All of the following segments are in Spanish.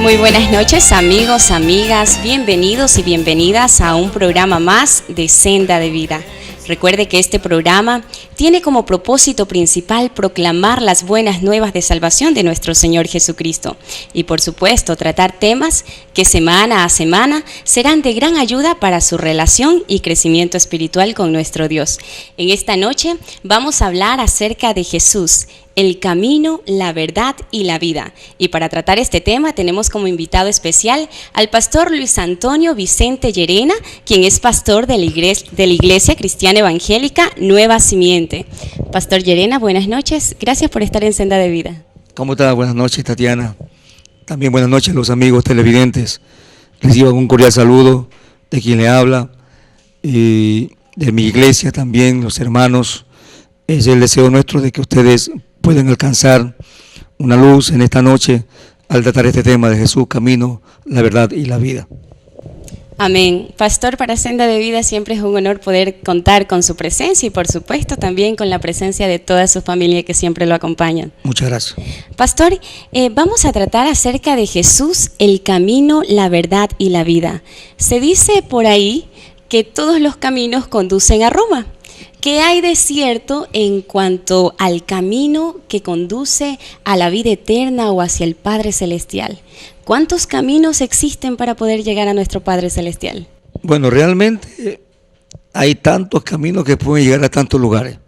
Muy buenas noches, amigos, amigas, bienvenidos y bienvenidas a un programa más de Senda de Vida. Recuerde que este programa tiene como propósito principal proclamar las buenas nuevas de salvación de nuestro Señor Jesucristo y, por supuesto, tratar temas que semana a semana serán de gran ayuda para su relación y crecimiento espiritual con nuestro Dios. En esta noche vamos a hablar acerca de Jesús, el camino, la verdad y la vida. Y para tratar este tema tenemos como invitado especial al pastor Luis Antonio Vicente Llerena, quien es pastor de la Iglesia Cristiana Evangélica Nueva Simiente. Pastor Llerena, buenas noches. Gracias por estar en Senda de Vida. ¿Cómo está? Buenas noches, Tatiana. También buenas noches a los amigos televidentes. Reciban un cordial saludo de quien le habla y de mi iglesia también, los hermanos. Es el deseo nuestro de que ustedes pueden alcanzar una luz en esta noche al tratar este tema de Jesús, camino, la verdad y la vida. Amén. Pastor, para Senda de Vida siempre es un honor poder contar con su presencia y por supuesto también con la presencia de toda su familia que siempre lo acompañan. Muchas gracias. Pastor, vamos a tratar acerca de Jesús, el camino, la verdad y la vida. Se dice por ahí que todos los caminos conducen a Roma. ¿Qué hay de cierto en cuanto al camino que conduce a la vida eterna o hacia el Padre Celestial? ¿Cuántos caminos existen para poder llegar a nuestro Padre Celestial? Bueno, realmente hay tantos caminos que pueden llegar a tantos lugares,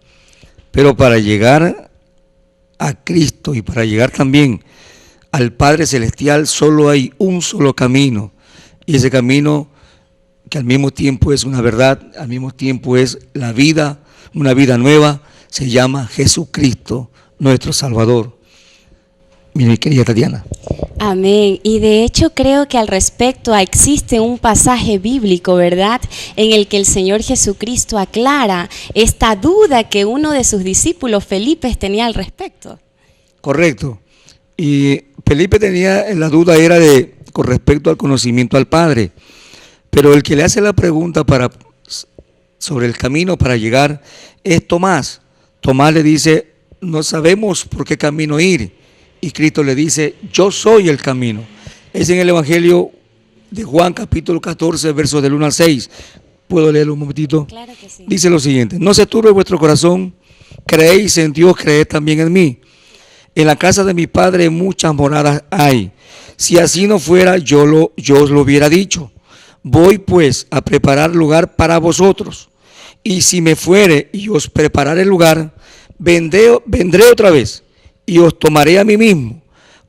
pero para llegar a Cristo y para llegar también al Padre Celestial solo hay un solo camino, y ese camino que al mismo tiempo es una verdad, al mismo tiempo es la vida, una vida nueva, se llama Jesucristo, nuestro Salvador. Mi querida Tatiana. Amén. Y de hecho creo que al respecto existe un pasaje bíblico, ¿verdad?, en el que el Señor Jesucristo aclara esta duda que uno de sus discípulos, Felipe, tenía al respecto. Correcto. Y Felipe tenía, la duda era con respecto al conocimiento al Padre. Pero el que le hace la pregunta sobre el camino para llegar es Tomás. Tomás le dice, no sabemos por qué camino ir. Y Cristo le dice, yo soy el camino. Es en el Evangelio de Juan, capítulo 14, versos del 1 al 6. ¿Puedo leerlo un momentito? Claro que sí. Dice lo siguiente, no se turbe vuestro corazón, creéis en Dios, creed también en mí. En la casa de mi Padre muchas moradas hay. Si así no fuera, yo os lo hubiera dicho. Voy pues a preparar lugar para vosotros, y si me fuere y os prepararé el lugar, vendré otra vez y os tomaré a mí mismo,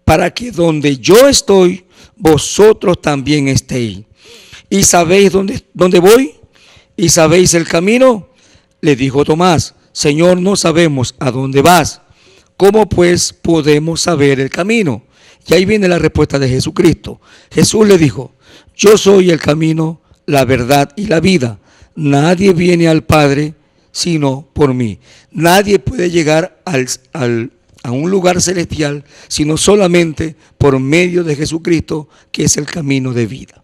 para que donde yo estoy, vosotros también estéis. ¿Y sabéis dónde voy? ¿Y sabéis el camino? Le dijo Tomás, Señor, no sabemos a dónde vas. ¿Cómo pues podemos saber el camino? Y ahí viene la respuesta de Jesucristo. Jesús le dijo, yo soy el camino, la verdad y la vida. Nadie viene al Padre sino por mí. Nadie puede llegar a un lugar celestial sino solamente por medio de Jesucristo, que es el camino de vida.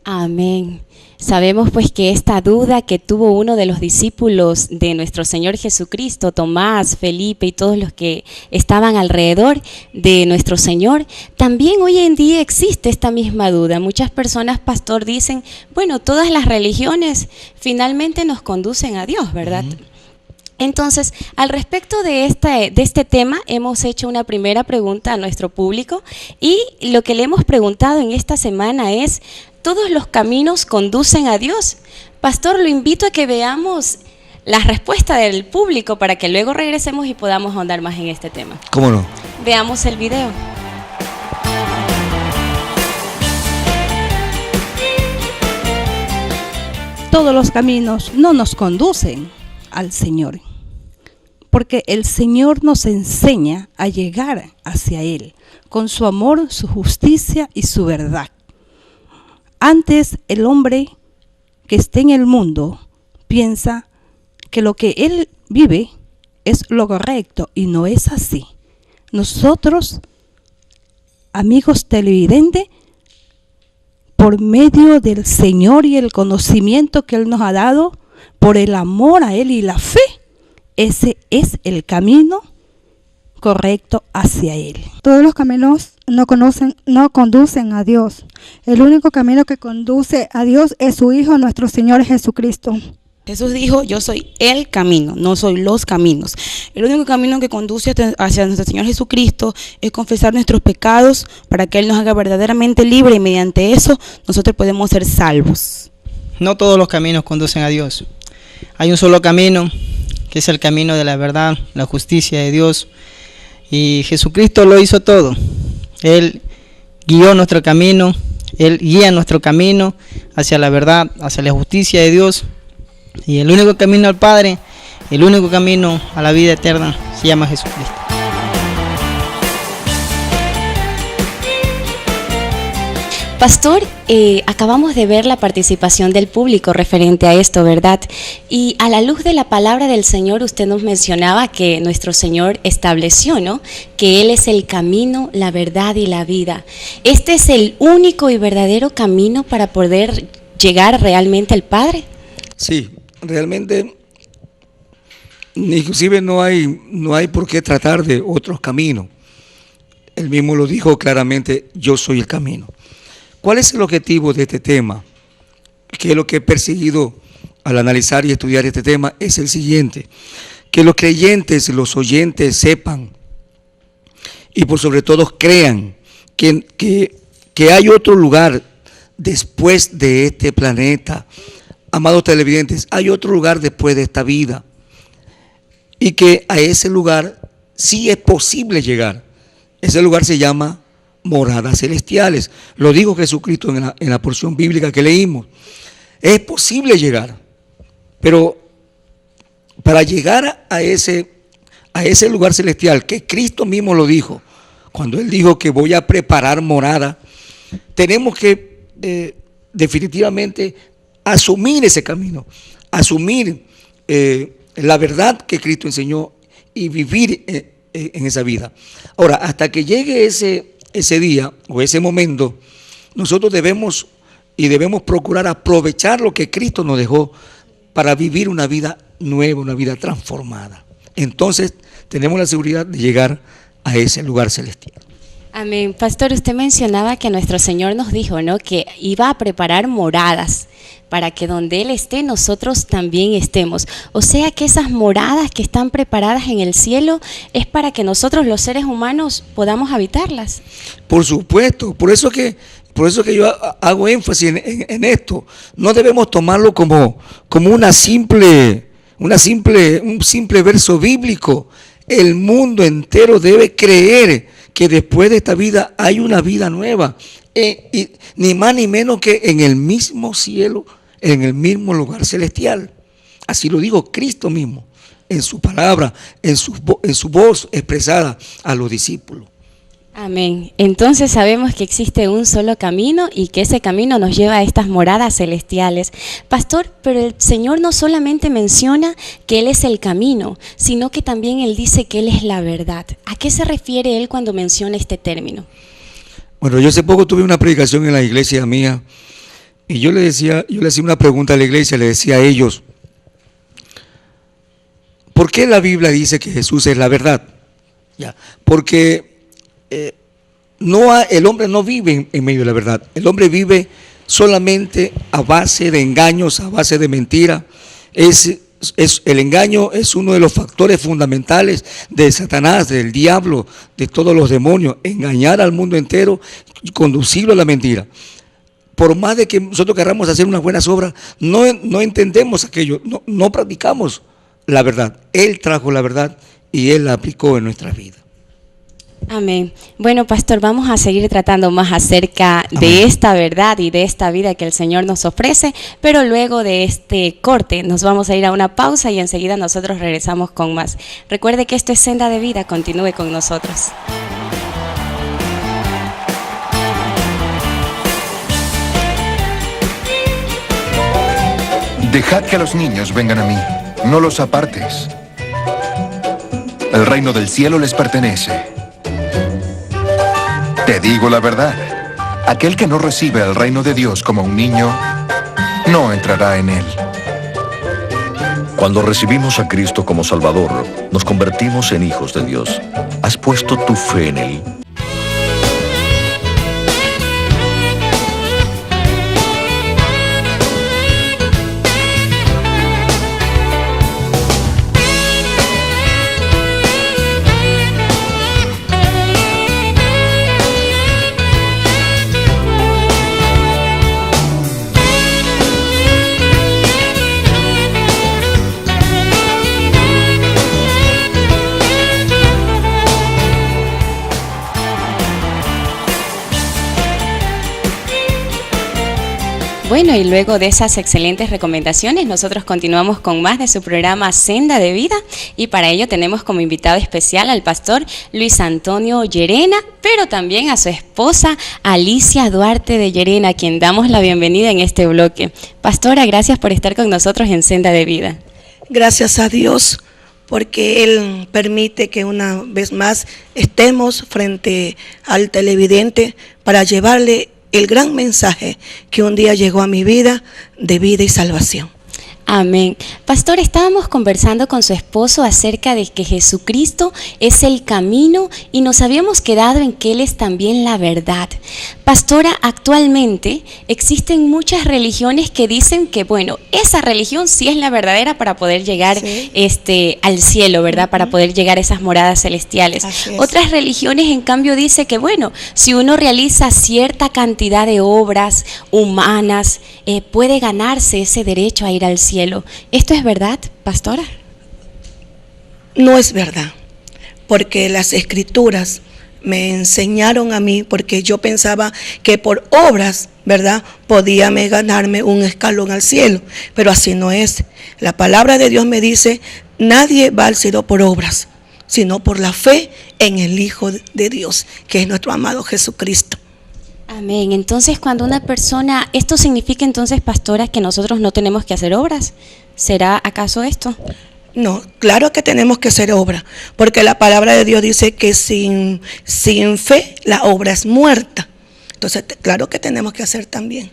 Amén. Sabemos pues que esta duda que tuvo uno de los discípulos de nuestro Señor Jesucristo, Tomás, Felipe y todos los que estaban alrededor de nuestro Señor, también hoy en día existe esta misma duda. Muchas personas, pastor, dicen, bueno, todas las religiones finalmente nos conducen a Dios, ¿verdad? Entonces, al respecto de este tema, hemos hecho una primera pregunta a nuestro público y lo que le hemos preguntado en esta semana es, ¿todos los caminos conducen a Dios? Pastor, lo invito a que veamos la respuesta del público para que luego regresemos y podamos ahondar más en este tema. ¿Cómo no? Veamos el video. Todos los caminos no nos conducen al Señor, porque el Señor nos enseña a llegar hacia Él con su amor, su justicia y su verdad. Antes el hombre que esté en el mundo piensa que lo que él vive es lo correcto y no es así. Nosotros, amigos televidentes, por medio del Señor y el conocimiento que Él nos ha dado, por el amor a Él y la fe, ese es el camino correcto hacia Él. Todos los caminos no conducen a Dios. El único camino que conduce a Dios es su Hijo, nuestro Señor Jesucristo. Jesús dijo, yo soy el camino, no soy los caminos. El único camino que conduce hacia nuestro Señor Jesucristo es confesar nuestros pecados para que Él nos haga verdaderamente libre y mediante eso nosotros podemos ser salvos. No todos los caminos conducen a Dios. Hay un solo camino, que es el camino de la verdad, la justicia de Dios. Y Jesucristo lo hizo todo. Él guió nuestro camino, Él guía nuestro camino hacia la verdad, hacia la justicia de Dios. Y el único camino al Padre, el único camino a la vida eterna se llama Jesucristo. Pastor, acabamos de ver la participación del público referente a esto, ¿verdad? Y a la luz de la palabra del Señor, usted nos mencionaba que nuestro Señor estableció, ¿no?, que Él es el camino, la verdad y la vida. ¿Este es el único y verdadero camino para poder llegar realmente al Padre? Sí, realmente, inclusive no hay por qué tratar de otros caminos. Él mismo lo dijo claramente, yo soy el camino. ¿Cuál es el objetivo de este tema? Que es lo que he perseguido al analizar y estudiar este tema, es el siguiente: que los creyentes, los oyentes sepan y por sobre todo crean que hay otro lugar después de este planeta. Amados televidentes, hay otro lugar después de esta vida y que a ese lugar sí es posible llegar. Ese lugar se llama moradas celestiales. Lo dijo Jesucristo en la porción bíblica que leímos. Es posible llegar, pero para llegar a ese lugar celestial, que Cristo mismo lo dijo, cuando Él dijo que voy a preparar morada, tenemos que definitivamente asumir ese camino, asumir la verdad que Cristo enseñó y vivir en esa vida. Ahora, hasta que llegue ese día o ese momento, nosotros debemos procurar aprovechar lo que Cristo nos dejó para vivir una vida nueva, una vida transformada. Entonces tenemos la seguridad de llegar a ese lugar celestial. Amén. Pastor, usted mencionaba que nuestro Señor nos dijo, ¿no?, que iba a preparar moradas para que donde Él esté, nosotros también estemos. O sea que esas moradas que están preparadas en el cielo es para que nosotros los seres humanos podamos habitarlas. Por supuesto, por eso que yo hago énfasis en esto. No debemos tomarlo como un simple verso bíblico. El mundo entero debe creer que después de esta vida hay una vida nueva, y ni más ni menos que en el mismo cielo, en el mismo lugar celestial. Así lo dijo Cristo mismo, en su palabra, en su voz expresada a los discípulos. Amén. Entonces sabemos que existe un solo camino y que ese camino nos lleva a estas moradas celestiales. Pastor, pero el Señor no solamente menciona que Él es el camino, sino que también Él dice que Él es la verdad. ¿A qué se refiere Él cuando menciona este término? Bueno, yo hace poco tuve una predicación en la iglesia mía y yo le hacía una pregunta a la iglesia, le decía a ellos, ¿por qué la Biblia dice que Jesús es la verdad? Ya, porque el hombre no vive en medio de la verdad. El hombre vive solamente a base de engaños, a base de mentira. El engaño es uno de los factores fundamentales de Satanás, del diablo, de todos los demonios. Engañar al mundo entero y conducirlo a la mentira. Por más de que nosotros queramos hacer unas buenas obras, no entendemos aquello, no practicamos la verdad. Él trajo la verdad y Él la aplicó en nuestra vida. Amén. Bueno, pastor, vamos a seguir tratando más acerca de esta verdad y de esta vida que el Señor nos ofrece, pero luego de este corte nos vamos a ir a una pausa y enseguida nosotros regresamos con más. Recuerde que esto es Senda de Vida, continúe con nosotros. Dejad que los niños vengan a mí, no los apartes. El reino del cielo les pertenece. Te digo la verdad, aquel que no recibe el reino de Dios como un niño, no entrará en él. Cuando recibimos a Cristo como Salvador, nos convertimos en hijos de Dios. ¿Has puesto tu fe en Él? Bueno, y luego de esas excelentes recomendaciones, nosotros continuamos con más de su programa Senda de Vida, y para ello tenemos como invitado especial al pastor Luis Antonio Llerena, pero también a su esposa Alicia Duarte de Llerena, a quien damos la bienvenida en este bloque. Pastora, gracias por estar con nosotros en Senda de Vida. Gracias a Dios, porque Él permite que una vez más estemos frente al televidente para llevarle el gran mensaje que un día llegó a mi vida de vida y salvación. Amén. Pastor, estábamos conversando con su esposo acerca de que Jesucristo es el camino y nos habíamos quedado en que Él es también la verdad. Pastora, actualmente existen muchas religiones que dicen que, bueno, esa religión sí es la verdadera para poder llegar al cielo, ¿verdad? Para poder llegar a esas moradas celestiales. Otras religiones, en cambio, dicen que, bueno, si uno realiza cierta cantidad de obras humanas, puede ganarse ese derecho a ir al cielo. ¿Esto es verdad, pastora? No es verdad, porque las escrituras me enseñaron a mí, porque yo pensaba que por obras, ¿verdad?, podía ganarme un escalón al cielo, pero así no es. La palabra de Dios me dice, nadie va al cielo por obras, sino por la fe en el Hijo de Dios, que es nuestro amado Jesucristo. Amén. Entonces, cuando una persona, ¿esto significa entonces, pastora, que nosotros no tenemos que hacer obras? ¿Será acaso esto? No, claro que tenemos que hacer obra, porque la palabra de Dios dice que sin fe la obra es muerta. Entonces, claro que tenemos que hacer también.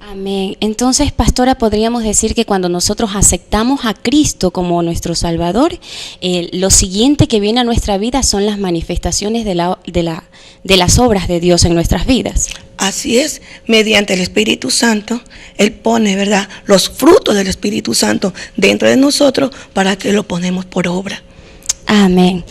Amén. Entonces, pastora, podríamos decir que cuando nosotros aceptamos a Cristo como nuestro Salvador, lo siguiente que viene a nuestra vida son las manifestaciones de las obras de Dios en nuestras vidas. Así es, mediante el Espíritu Santo, Él pone, ¿verdad?, los frutos del Espíritu Santo dentro de nosotros para que lo ponemos por obra. Amén.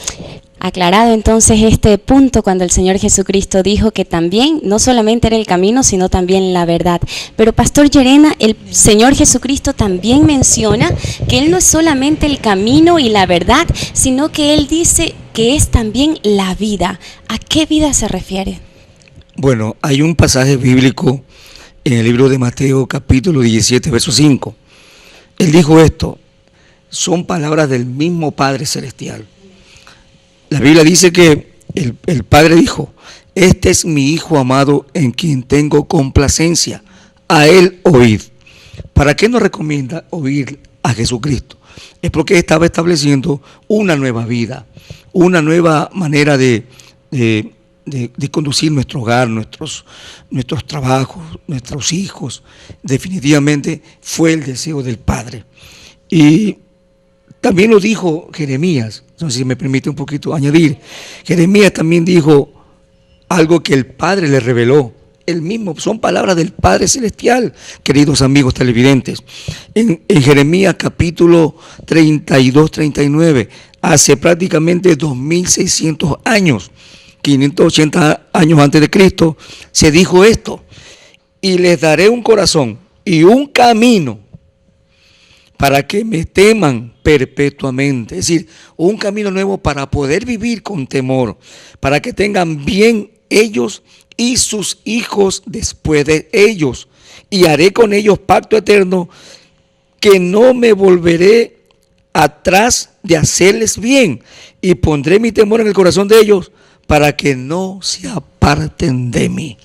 Aclarado entonces este punto, cuando el Señor Jesucristo dijo que también no solamente era el camino, sino también la verdad. Pero pastor Llerena, el Señor Jesucristo también menciona que Él no es solamente el camino y la verdad, sino que Él dice que es también la vida. ¿A qué vida se refiere? Bueno, hay un pasaje bíblico en el libro de Mateo, capítulo 17, verso 5. Él dijo esto, son palabras del mismo Padre Celestial. La Biblia dice que el Padre dijo, este es mi Hijo amado en quien tengo complacencia, a Él oíd. ¿Para qué nos recomienda oír a Jesucristo? Es porque estaba estableciendo una nueva vida, una nueva manera de conducir nuestro hogar, nuestros trabajos, nuestros hijos. Definitivamente fue el deseo del Padre. Y también lo dijo Jeremías. Entonces, si me permite un poquito añadir, Jeremías también dijo algo que el Padre le reveló. Él mismo, son palabras del Padre Celestial, queridos amigos televidentes. En Jeremías capítulo 32, 39, hace prácticamente 2600 años, 580 años antes de Cristo, se dijo esto: y les daré un corazón y un camino para que me teman perpetuamente. Es decir, un camino nuevo para poder vivir con temor, para que tengan bien ellos y sus hijos después de ellos. Y haré con ellos pacto eterno, que no me volveré atrás de hacerles bien, y pondré mi temor en el corazón de ellos, para que no se aparten de mí.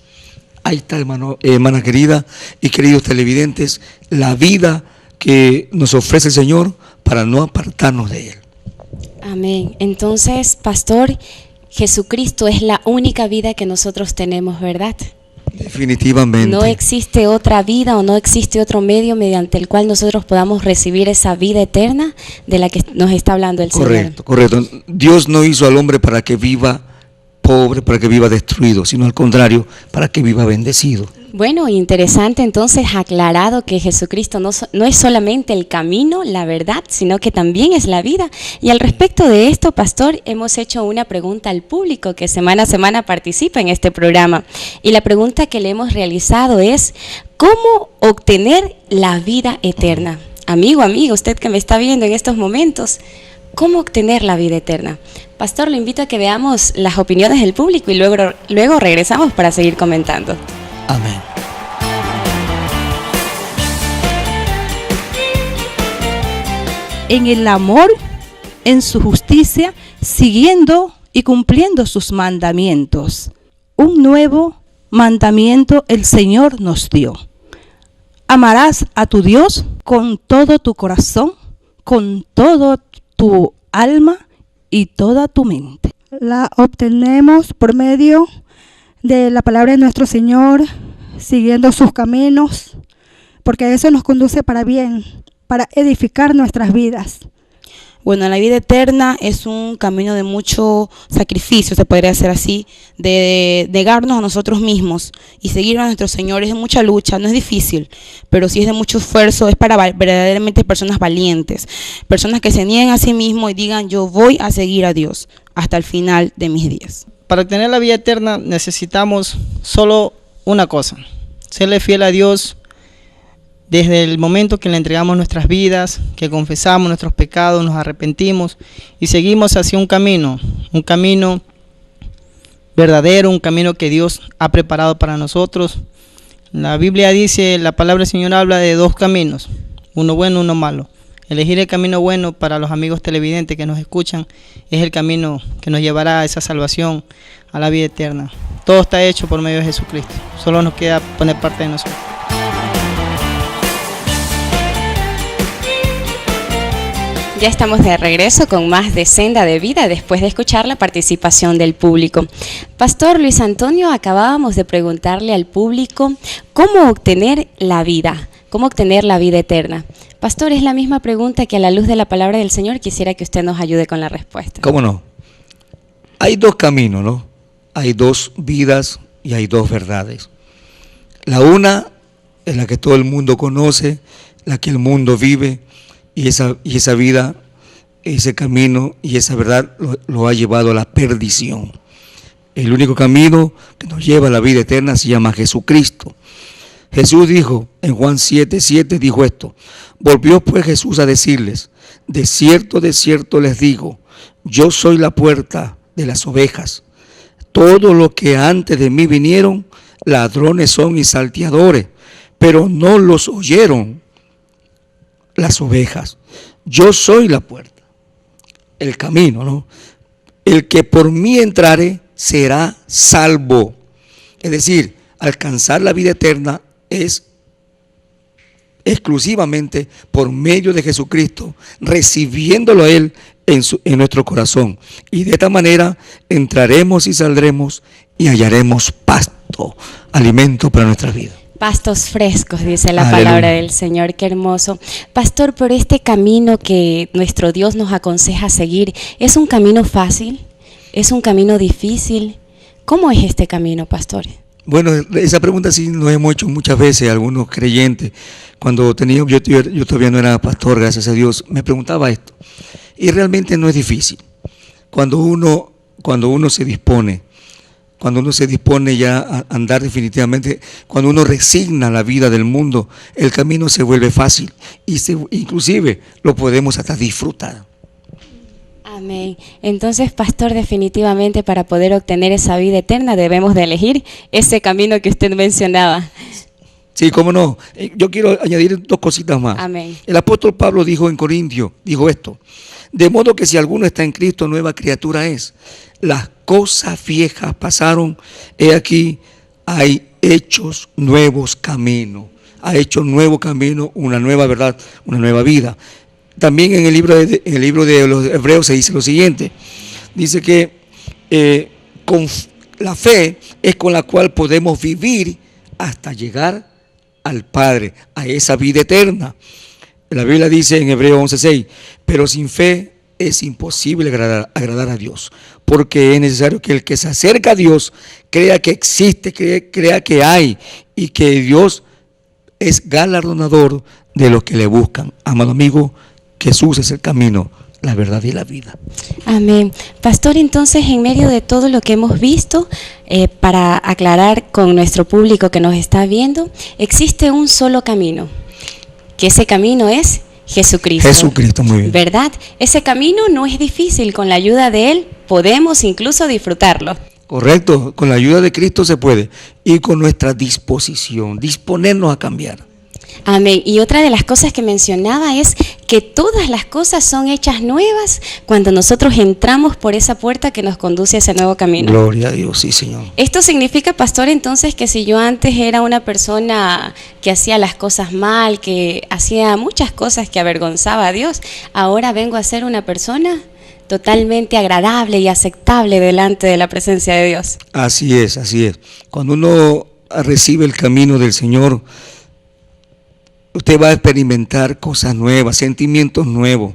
Ahí está, hermana querida y queridos televidentes, la vida que nos ofrece el Señor para no apartarnos de Él. Amén. Entonces, pastor, Jesucristo es la única vida que nosotros tenemos, ¿verdad? Definitivamente. No existe otra vida o no existe otro medio mediante el cual nosotros podamos recibir esa vida eterna de la que nos está hablando el Señor. Correcto, correcto. Dios no hizo al hombre para que viva pobre, para que viva destruido, sino al contrario, para que viva bendecido. Bueno, interesante entonces aclarado que Jesucristo no es solamente el camino, la verdad, sino que también es la vida. Y al respecto de esto, pastor, hemos hecho una pregunta al público que semana a semana participa en este programa. Y la pregunta que le hemos realizado es, ¿cómo obtener la vida eterna? Amigo, amiga, usted que me está viendo en estos momentos, ¿cómo obtener la vida eterna? Pastor, lo invito a que veamos las opiniones del público y luego regresamos para seguir comentando. Amén. En el amor, en su justicia, siguiendo y cumpliendo sus mandamientos. Un nuevo mandamiento el Señor nos dio. Amarás a tu Dios con todo tu corazón, con todo tu alma y toda tu mente. La obtenemos por medio de la palabra de nuestro Señor, siguiendo sus caminos, porque eso nos conduce para bien, para edificar nuestras vidas. Bueno, la vida eterna es un camino de mucho sacrificio, se podría hacer así, de negarnos a nosotros mismos y seguir a nuestro Señor. Es de mucha lucha, no es difícil, pero sí es de mucho esfuerzo, es para verdaderamente personas valientes, personas que se nieguen a sí mismos y digan, yo voy a seguir a Dios hasta el final de mis días. Para obtener la vida eterna necesitamos solo una cosa: serle fiel a Dios desde el momento que le entregamos nuestras vidas, que confesamos nuestros pecados, nos arrepentimos y seguimos hacia un camino verdadero, un camino que Dios ha preparado para nosotros. La Biblia dice, la palabra del Señor habla de dos caminos, uno bueno, uno malo. Elegir el camino bueno, para los amigos televidentes que nos escuchan, es el camino que nos llevará a esa salvación, a la vida eterna. Todo está hecho por medio de Jesucristo. Solo nos queda poner parte de nosotros. Ya estamos de regreso con más de Senda de Vida después de escuchar la participación del público. Pastor Luis Antonio, acabábamos de preguntarle al público cómo obtener la vida, cómo obtener la vida eterna. Pastor, es la misma pregunta que a la luz de la palabra del Señor quisiera que usted nos ayude con la respuesta. ¿Cómo no? Hay dos caminos, ¿no? Hay dos vidas y hay dos verdades. La una es la que todo el mundo conoce, la que el mundo vive, y esa vida, ese camino y esa verdad lo ha llevado a la perdición. El único camino que nos lleva a la vida eterna se llama Jesucristo. Jesús dijo en Juan 7:7, dijo esto: volvió pues Jesús a decirles, de cierto les digo, yo soy la puerta de las ovejas. Todo lo que antes de mí vinieron, ladrones son y salteadores, pero no los oyeron las ovejas. Yo soy la puerta, el camino, ¿no? El que por mí entrare será salvo. Es decir, alcanzar la vida eterna es exclusivamente por medio de Jesucristo, recibiéndolo a Él en nuestro corazón. Y de esta manera entraremos y saldremos y hallaremos pasto, alimento para nuestra vida. Pastos frescos, dice la Aleluya. palabra del Señor, qué hermoso. Pastor, por este camino que nuestro Dios nos aconseja seguir, ¿es un camino fácil? ¿Es un camino difícil? ¿Cómo es este camino, pastor? Bueno, esa pregunta sí nos hemos hecho muchas veces algunos creyentes. Cuando yo todavía no era pastor, gracias a Dios, me preguntaba esto. Y realmente no es difícil. Cuando uno se dispone ya a andar definitivamente, cuando uno resigna la vida del mundo, el camino se vuelve fácil y inclusive lo podemos hasta disfrutar. Amén. Entonces, pastor, definitivamente para poder obtener esa vida eterna debemos de elegir ese camino que usted mencionaba. Sí, cómo no. Yo quiero añadir dos cositas más. Amén. El apóstol Pablo dijo en Corintios, dijo esto: de modo que si alguno está en Cristo, nueva criatura es. Las cosas viejas pasaron, he aquí, hay hechos nuevos caminos. Ha hecho nuevo camino, una nueva verdad, una nueva vida. También en el libro de los Hebreos se dice lo siguiente. Dice que con la fe es con la cual podemos vivir hasta llegar al Padre, a esa vida eterna. La Biblia dice en Hebreos 11:6, pero sin fe es imposible agradar a Dios, porque es necesario que el que se acerca a Dios crea que existe, crea que hay, y que Dios es galardonador de los que le buscan. Amado amigo, Jesús es el camino, la verdad y la vida. Amén. Pastor, entonces, en medio de todo lo que hemos visto, para aclarar con nuestro público que nos está viendo, existe un solo camino, que ese camino es Jesucristo. Jesucristo, muy bien. ¿Verdad? Ese camino no es difícil, con la ayuda de Él podemos incluso disfrutarlo. Correcto, con la ayuda de Cristo se puede, y con nuestra disposición, disponernos a cambiar. Amén. Y otra de las cosas que mencionaba es que todas las cosas son hechas nuevas cuando nosotros entramos por esa puerta que nos conduce a ese nuevo camino. Gloria a Dios, sí, Señor. Esto significa, pastor, entonces, que si yo antes era una persona que hacía las cosas mal, que hacía muchas cosas que avergonzaba a Dios, ahora vengo a ser una persona totalmente agradable y aceptable delante de la presencia de Dios. Así es, así es. Cuando uno recibe el camino del Señor, usted va a experimentar cosas nuevas, sentimientos nuevos,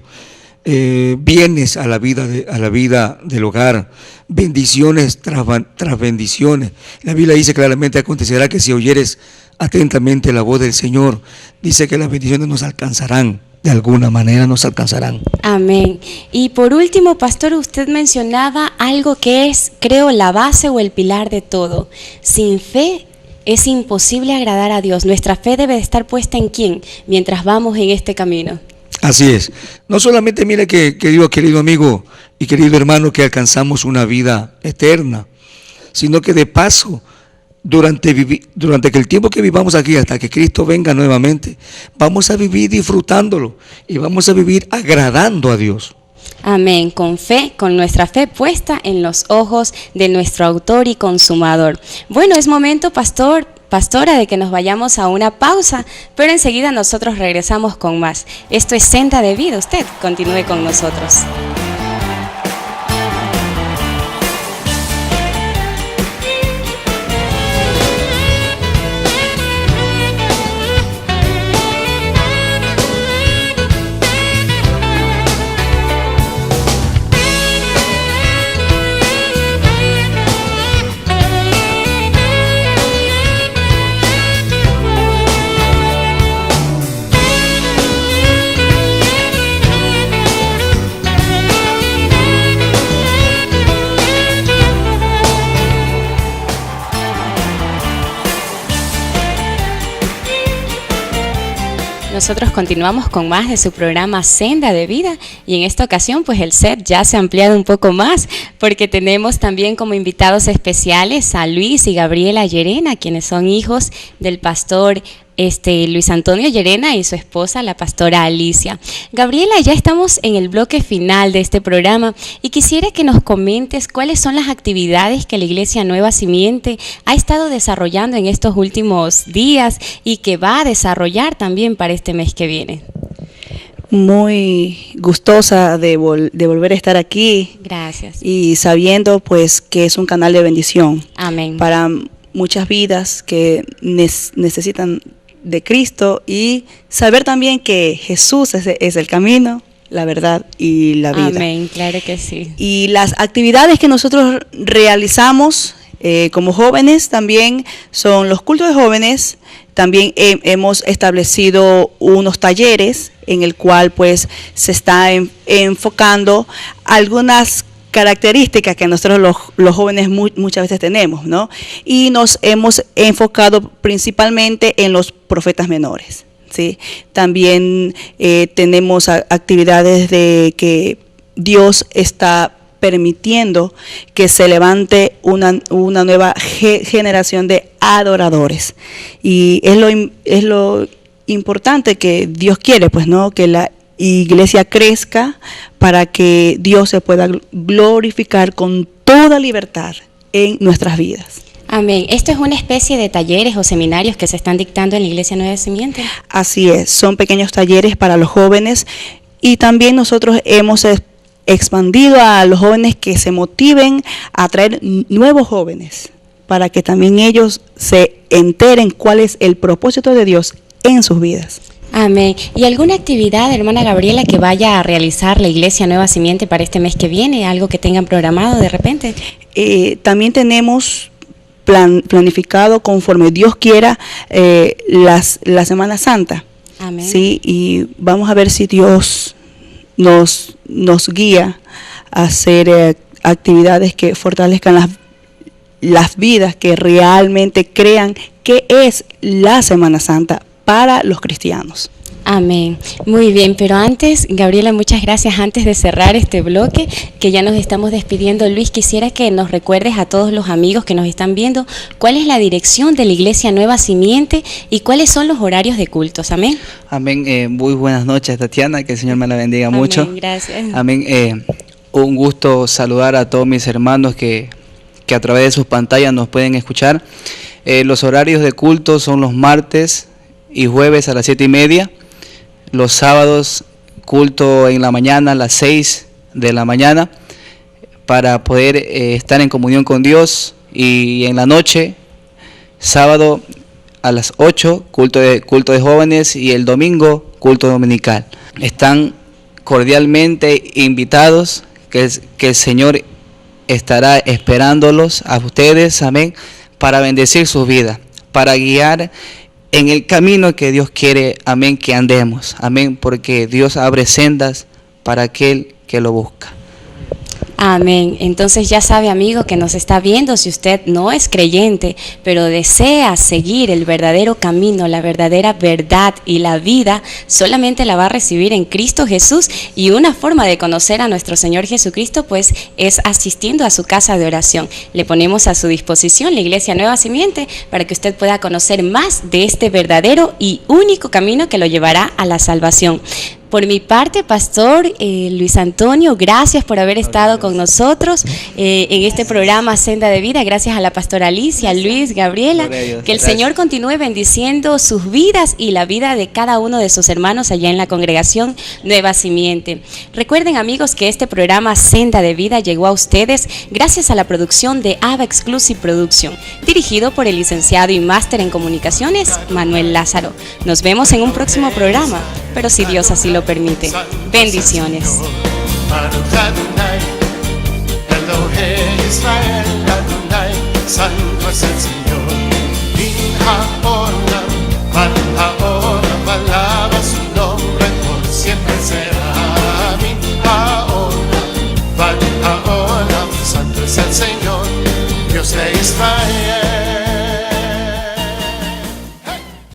bienes a la vida del hogar, bendiciones tras bendiciones. La Biblia dice claramente: acontecerá que si oyeres atentamente la voz del Señor, dice que las bendiciones nos alcanzarán, de alguna manera nos alcanzarán. Amén. Y por último, pastor, usted mencionaba algo que es, creo, la base o el pilar de todo. Sin fe es imposible agradar a Dios. Nuestra fe debe de estar puesta en ¿quién? Mientras vamos en este camino. Así es. No solamente mire que digo, querido amigo y querido hermano, que alcanzamos una vida eterna, sino que de paso, durante el tiempo que vivamos aquí, hasta que Cristo venga nuevamente, vamos a vivir disfrutándolo y vamos a vivir agradando a Dios. Amén, con fe, con nuestra fe puesta en los ojos de nuestro autor y consumador. Bueno, es momento, pastora, de que nos vayamos a una pausa, pero enseguida nosotros regresamos con más. Esto es Senda de Vida, usted continúe con nosotros. Nosotros continuamos con más de su programa Senda de Vida, y en esta ocasión pues el set ya se ha ampliado un poco más, porque tenemos también como invitados especiales a Luis y Gabriela Llerena, quienes son hijos del pastor Luis Antonio Llerena y su esposa, la pastora Alicia. Gabriela, ya estamos en el bloque final de este programa y quisiera que nos comentes cuáles son las actividades que la Iglesia Nueva Simiente ha estado desarrollando en estos últimos días y que va a desarrollar también para este mes que viene. Muy gustosa de volver a estar aquí. Gracias. Y sabiendo pues que es un canal de bendición. Amén. Para muchas vidas que necesitan de Cristo, y saber también que Jesús es el camino, la verdad y la vida. Amén, claro que sí. Y las actividades que nosotros realizamos como jóvenes también son los cultos de jóvenes. También hemos establecido unos talleres en el cual pues se está enfocando algunas características que nosotros los jóvenes muchas veces tenemos, ¿no? Y nos hemos enfocado principalmente en los profetas menores, ¿sí? También tenemos actividades de que Dios está permitiendo que se levante una nueva generación de adoradores, y es lo importante que Dios quiere, pues, ¿no? Que la iglesia crezca para que Dios se pueda glorificar con toda libertad en nuestras vidas. Amén. ¿Esto es una especie de talleres o seminarios que se están dictando en la Iglesia Nueva Simiente? Así es, son pequeños talleres para los jóvenes, y también nosotros hemos expandido a los jóvenes que se motiven a traer nuevos jóvenes para que también ellos se enteren cuál es el propósito de Dios en sus vidas. Amén. ¿Y alguna actividad, hermana Gabriela, que vaya a realizar la Iglesia Nueva Simiente para este mes que viene? ¿Algo que tengan programado de repente? También tenemos planificado, conforme Dios quiera, la Semana Santa. Amén. Sí, y vamos a ver si Dios nos guía a hacer actividades que fortalezcan las vidas, que realmente crean que es la Semana Santa para los cristianos. Amén. Muy bien, pero antes, Gabriela, muchas gracias. Antes de cerrar este bloque, que ya nos estamos despidiendo, Luis, quisiera que nos recuerdes a todos los amigos que nos están viendo cuál es la dirección de la Iglesia Nueva Simiente y cuáles son los horarios de cultos. Amén. Amén. Muy buenas noches, Tatiana, que el Señor me la bendiga mucho. Amén, gracias. Amén. Un gusto saludar a todos mis hermanos que a través de sus pantallas nos pueden escuchar. Los horarios de culto son los martes y jueves a las 7:30. Los sábados, culto en la mañana a las 6 de la mañana, para poder estar en comunión con Dios. Y en la noche, sábado a las 8, culto de jóvenes, y el domingo, culto dominical. Están cordialmente invitados, que el Señor estará esperándolos a ustedes, amén, para bendecir sus vidas, para guiar en el camino que Dios quiere, amén, que andemos, amén, porque Dios abre sendas para aquel que lo busca. Amén. Entonces ya sabe, amigo, que nos está viendo, si usted no es creyente, pero desea seguir el verdadero camino, la verdadera verdad y la vida, solamente la va a recibir en Cristo Jesús, y una forma de conocer a nuestro Señor Jesucristo, pues, es asistiendo a su casa de oración. Le ponemos a su disposición la Iglesia Nueva Simiente para que usted pueda conocer más de este verdadero y único camino que lo llevará a la salvación. Por mi parte, Pastor Luis Antonio, gracias por haber estado con nosotros en este programa Senda de Vida. Gracias a la pastora Alicia, Luis, Gabriela. Que el Señor continúe bendiciendo sus vidas y la vida de cada uno de sus hermanos allá en la congregación Nueva Simiente. Recuerden, amigos, que este programa Senda de Vida llegó a ustedes gracias a la producción de Ava Exclusive Production, dirigido por el licenciado y máster en comunicaciones, Manuel Lázaro. Nos vemos en un próximo programa, pero si Dios así lo permite. Bendiciones. Santo es el Señor. Alaba su nombre, por siempre será. Santo es el Señor, Dios de Israel.